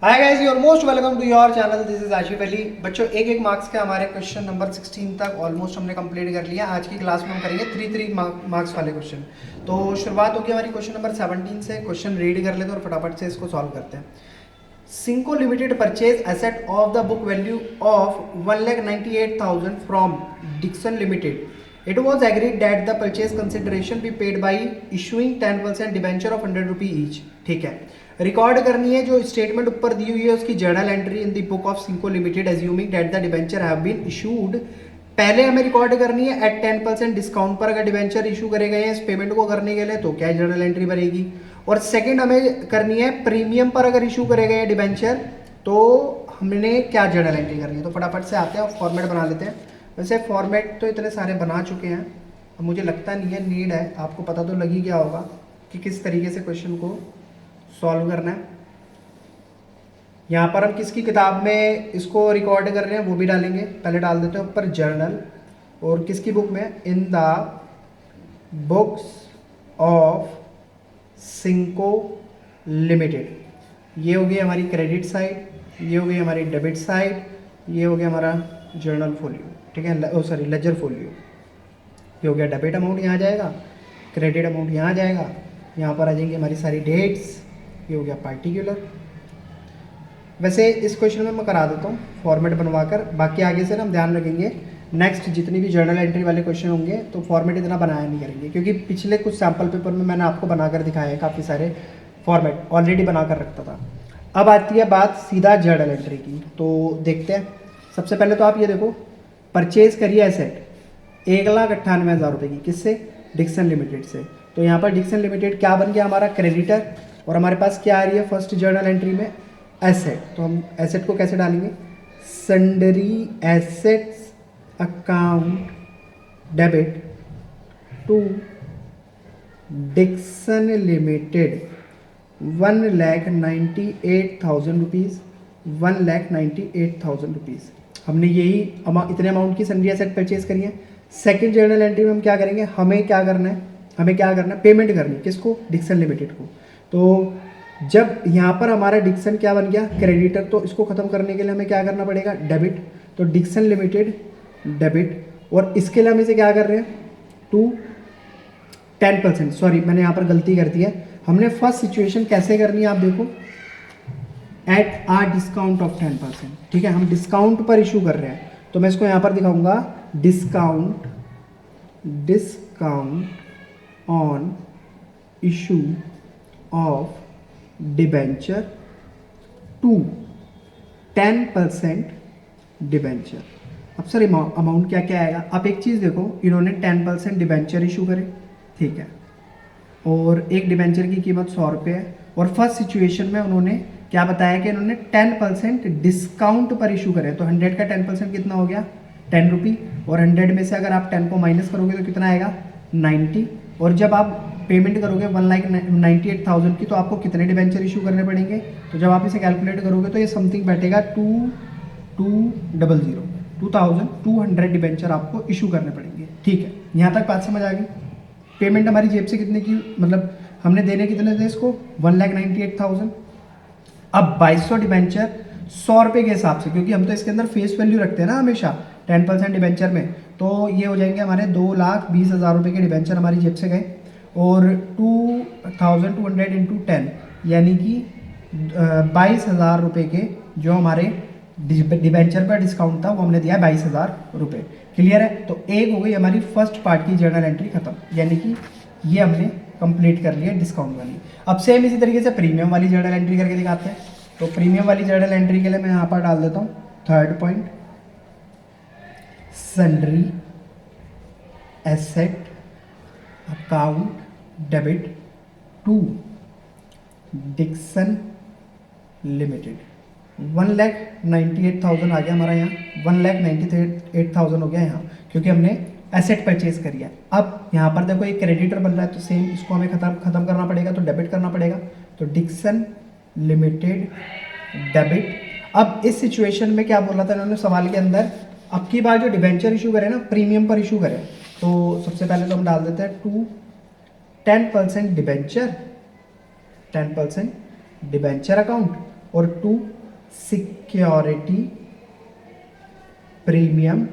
Hi guys, you are most welcome to your channel. This is Ashif Ali. बच्चों, एक एक marks के हमारे क्वेश्चन नंबर 16 तक ऑलमोस्ट हमने कंप्लीट कर लिया। आज की क्लास में हम करेंगे 3 मार्क्स वाले क्वेश्चन। तो शुरुआत होगी हमारी क्वेश्चन नंबर 17 से। क्वेश्चन रीड कर लेते हैं और फटाफट से इसको सॉल्व करते हैं। Sinco limited purchase asset of the book value of 1,98,000 from Dixon limited. It was agreed that the purchase consideration be paid by issuing 10% debenture of 100 rupee each. ठीक है, रिकॉर्ड करनी है जो स्टेटमेंट ऊपर दी हुई है उसकी journal entry in the book of Sinco limited assuming that the debenture have been issued. पहले हमें रिकॉर्ड करनी है एट 10% डिस्काउंट पर अगर डिबेंचर इशू करे गए हैं इस पेमेंट को करने के लिए तो क्या जर्नल एंट्री बनेगी. और सेकंड हमें करनी है प्रीमियम पर अगर इशू करे गए हैं डिबेंचर तो हमने क्या जर्नल एंट्री करनी है. तो फटाफट से आते हैं और फॉर्मेट बना लेते हैं. वैसे फॉर्मेट तो इतने सारे बना चुके हैं, अब मुझे लगता नहीं है नीड है. आपको पता तो लग ही गया होगा कि किस तरीके से क्वेश्चन को सॉल्व करना है. यहाँ पर हम किसकी किताब में इसको रिकॉर्ड कर रहे हैं वो भी डालेंगे. पहले डाल देते हैं ऊपर जर्नल, और किसकी बुक में, in the books of Sinco limited. ये हो गई हमारी क्रेडिट साइड, ये हो गई हमारी डेबिट साइड, ये हो गया हमारा जर्नल फोलियो. ठीक है, सॉरी लेजर फोलियो. ये हो गया डेबिट अमाउंट, यहाँ जाएगा क्रेडिट अमाउंट, यहाँ जाएगा. यहाँ पर आ जाएंगी हमारी सारी डेट्स. ये हो गया पार्टिकुलर. वैसे इस क्वेश्चन में मैं करा देता हूँ फॉर्मेट बनवाकर, बाकी आगे से ना हम ध्यान रखेंगे नेक्स्ट जितनी भी जर्नल एंट्री वाले क्वेश्चन होंगे तो फॉर्मेट इतना बनाया नहीं करेंगे, क्योंकि पिछले कुछ सैम्पल पेपर में मैंने आपको बनाकर दिखाया है काफ़ी सारे फॉर्मेट ऑलरेडी बनाकर रखता था. अब आती है बात सीधा जर्नल एंट्री की, तो देखते हैं. सबसे पहले तो आप ये देखो, परचेज करिए एसेट 1,98,000 रुपये की. किससे? डिक्सन लिमिटेड से. तो यहाँ पर डिक्सन लिमिटेड क्या बन गया हमारा? क्रेडिटर. और हमारे पास क्या आ रही है फर्स्ट जर्नल एंट्री में? एसेट. तो हम एसेट को कैसे डालेंगे? Sundry assets account debit to Dixon limited 1,98,000 rupees. 1,98,000 rupees. हमने यही इतने अमाउंट की सन्डरी एसेट परचेज करी है. सेकंड जर्नल एंट्री में हम क्या करेंगे? हमें क्या करना है? पेमेंट करनी है. किसको? डिक्सन लिमिटेड को. तो जब यहाँ पर हमारा डिक्सन क्या बन गया? क्रेडिटर. तो इसको ख़त्म करने के लिए हमें क्या करना पड़ेगा? डेबिट. तो डिक्सन लिमिटेड डेबिट. और इसके लिए हम इसे क्या कर रहे हैं? टू 10%. सॉरी, मैंने यहाँ पर गलती कर दी है. हमने फर्स्ट सिचुएशन कैसे करनी है आप देखो, एट आ डिस्काउंट ऑफ 10%. ठीक है, हम डिस्काउंट पर इशू कर रहे हैं. तो मैं इसको यहाँ पर दिखाऊंगा, discount on issue of debenture to 10% debenture. अब सर अमाउंट क्या क्या आएगा? आप एक चीज़ देखो, इन्होंने 10% डिबेंचर इशू करे. ठीक है, और एक डिबेंचर की कीमत 100 रुपये है. और फर्स्ट सिचुएशन में उन्होंने क्या बताया कि इन्होंने 10% डिस्काउंट पर इशू करे. तो 100 का 10% कितना हो गया? 10 रुपी. और 100 में से अगर आप 10 को माइनस करोगे तो कितना आएगा? 90. और जब आप पेमेंट करोगे 1,98,000 की तो आपको कितने डिबेंचर इशू करने पड़ेंगे? तो जब आप इसे कैलकुलेट करोगे तो ये समथिंग बैठेगा 2,200 डिबेंचर आपको इशू करने पड़ेंगे. ठीक है, यहाँ तक बात समझ आ गई. पेमेंट हमारी जेब से कितने की, मतलब हमने देने कितने थे इसको? 1,98,000. अब 2,200 डिबेंचर 100 रुपये के हिसाब से, क्योंकि हम तो इसके अंदर फेस वैल्यू रखते हैं ना हमेशा 10% डिबेंचर में, तो ये हो जाएंगे हमारे 2,20,000 रुपये के डिबेंचर हमारी जेब से गए. और 2,200 इंटू 10 यानी कि 22,000 रुपये के जो हमारे डिबेंचर पर डिस्काउंट था वो हमने दिया 22,000 रुपये. क्लियर है? तो एक हो गई हमारी फर्स्ट पार्ट की जर्नल एंट्री खत्म, यानी कि ये हमने कंप्लीट कर लिया डिस्काउंट वाली. अब सेम इसी तरीके से प्रीमियम वाली जर्नल एंट्री करके दिखाते हैं. तो प्रीमियम वाली जर्नल एंट्री के लिए मैं यहाँ पर डाल देता हूँ third point, sundry asset account debit to Dixon limited. 1,98,000 आ गया हमारा यहाँ. 1,98,000 हो गया यहाँ, क्योंकि हमने एसेट परचेज करी है. अब यहाँ पर देखो एक क्रेडिटर बन रहा है, तो सेम इसको हमें खत्म करना पड़ेगा, तो डेबिट करना पड़ेगा. तो डिक्सन लिमिटेड डेबिट. अब इस सिचुएशन में क्या बोला था इन्होंने सवाल के अंदर? अब की बार जो डिबेंचर इशू करें ना, प्रीमियम पर इशू करें, तो सबसे पहले तो हम डाल देते हैं टू 10% डिबेंचर, 10% डिबेंचर अकाउंट. और 2 सिक्योरिटी प्रीमियम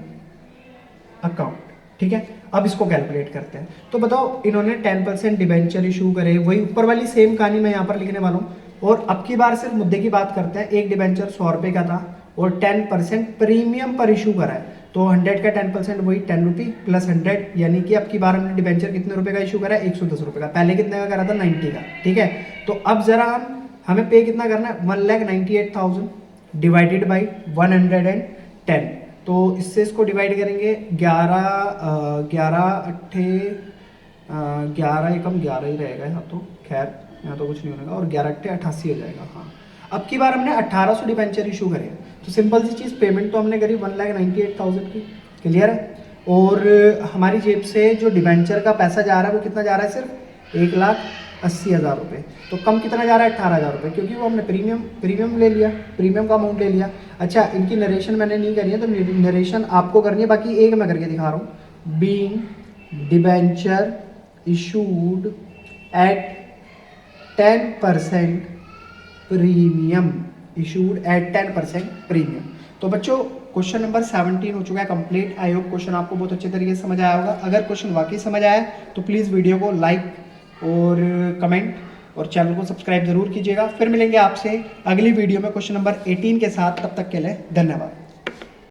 अकाउंट। ठीक है, अब इसको कैलकुलेट करते हैं। तो बताओ, इन्होंने 10% डिबेंचर इशू करे, वही ऊपर वाली सेम कहानी मैं यहाँ पर लिखने वाला हूँ। और अब की बार सिर्फ मुद्दे की बात करते हैं। एक डिबेंचर 100 रुपये का था और 10% प्रीमियम पर इशू करा है, तो 100 का 10% वही 10 रुपये प्लस 100, यानी कि अब की बार हमने डिबेंचर कितने रुपए का इशू करा है, 110 रुपये का। पहले कितने का करा था, 90 का। ठीक है, तो अब जरा हमें पे कितना करना है, 1,98,000 डिवाइडेड बाई 110। तो इससे इसको डिवाइड करेंगे 11 एकम 11 ही रहेगा यहाँ तो, खैर यहाँ तो कुछ नहीं होगा, और 11/8 हो जाएगा। हाँ, अब की बार हमने 1800 डिबेंचर इशू करे, तो सिंपल सी चीज़, पेमेंट तो हमने करी 1,98,000 की, क्लियर है। और हमारी जेब से जो डिबेंचर का पैसा जा रहा है वो कितना जा रहा है, सिर्फ 1,80,000 रुपये। तो कम कितना जा रहा है, 18,000 रुपये, क्योंकि वो हमने प्रीमियम ले लिया, प्रीमियम का अमाउंट ले लिया। अच्छा, इनकी नरेशन मैंने नहीं करी है, तो नरेशन आपको करनी है, बाकी एक मैं करके दिखा रहा हूँ। Being debenture issued at 10% premium, issued at 10% premium. तो बच्चों, क्वेश्चन नंबर 17 हो चुका है कंप्लीट। आई होप क्वेश्चन आपको बहुत अच्छे तरीके से समझ आया होगा। अगर क्वेश्चन वाकई समझ आया तो प्लीज़ वीडियो को लाइक और कमेंट और चैनल को सब्सक्राइब जरूर कीजिएगा। फिर मिलेंगे आपसे अगली वीडियो में क्वेश्चन नंबर 18 के साथ। तब तक के लिए धन्यवाद।